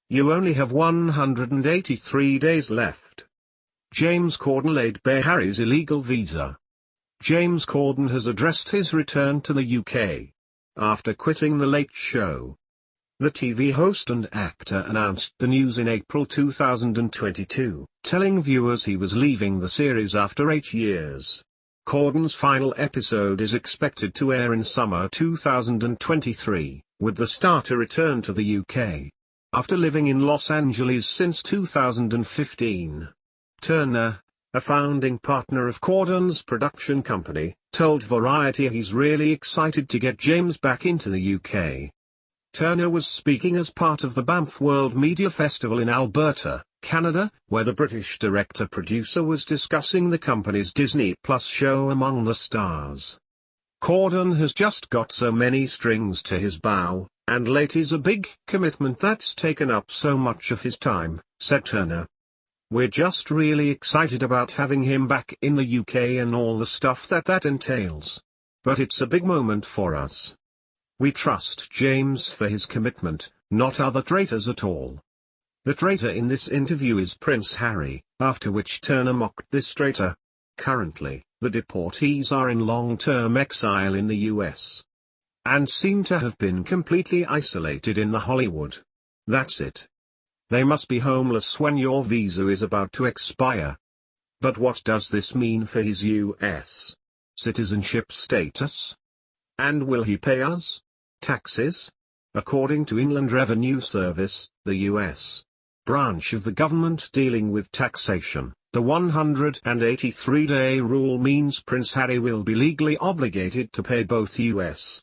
You only have 183 days left. James Corden laid bare Harry's illegal visa. James Corden has addressed his return to the UK. After quitting The Late Show, the TV host and actor announced the news in April 2022, telling viewers he was leaving the series after 8 years. Corden's final episode is expected to air in summer 2023, with the star to return to the UK. After living in Los Angeles since 2015. Turner, a founding partner of Corden's production company, told Variety he's really excited to get James back into the UK. Turner was speaking as part of the Banff World Media Festival in Alberta, Canada, where the British director-producer was discussing the company's Disney Plus show Among the Stars. Corden has just got so many strings to his bow, and late is a big commitment that's taken up so much of his time, said Turner. We're just really excited about having him back in the UK and all the stuff that entails. But it's a big moment for us. We trust James for his commitment, not other traitors at all. The traitor in this interview is Prince Harry, after which Turner mocked this traitor. Currently, the deportees are in long-term exile in the US. And seem to have been completely isolated in the Hollywood. That's it. They must be homeless when your visa is about to expire. But what does this mean for his US citizenship status? And will he pay us taxes? According to Inland Revenue Service, the US branch of the government dealing with taxation, the 183-day rule means Prince Harry will be legally obligated to pay both US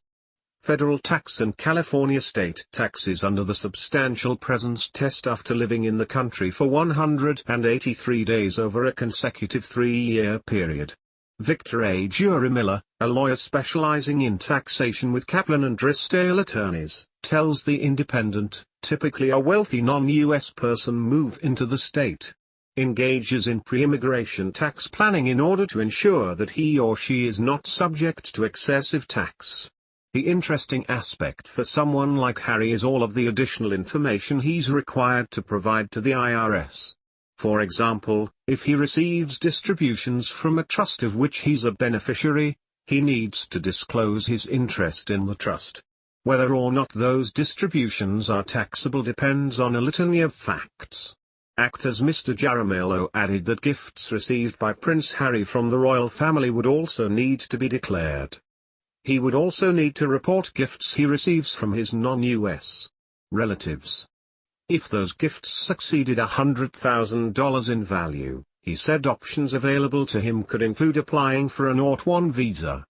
federal tax and California state taxes under the substantial presence test after living in the country for 183 days over a consecutive 3-year period. Victor A. Jury-Miller, a lawyer specializing in taxation with Kaplan and Drysdale attorneys, tells The Independent, typically a wealthy non-US person move into the state, engages in pre-immigration tax planning in order to ensure that he or she is not subject to excessive tax. The interesting aspect for someone like Harry is all of the additional information he's required to provide to the IRS. For example, if he receives distributions from a trust of which he's a beneficiary, he needs to disclose his interest in the trust. Whether or not those distributions are taxable depends on a litany of facts. Actors Mr. Jaramillo added that gifts received by Prince Harry from the royal family would also need to be declared. He would also need to report gifts he receives from his non-US relatives. If those gifts succeeded $100,000 in value, he said options available to him could include applying for an ALT-1 visa.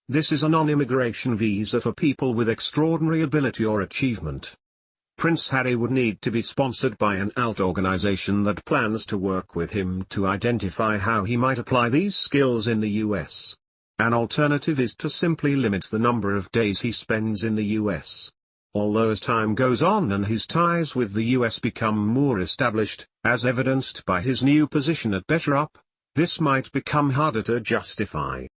This is a non-immigration visa for people with extraordinary ability or achievement. Prince Harry would need to be sponsored by an ALT organization that plans to work with him to identify how he might apply these skills in the US. An alternative is to simply limit the number of days he spends in the US. Although as time goes on and his ties with the US become more established, as evidenced by his new position at BetterUp, this might become harder to justify.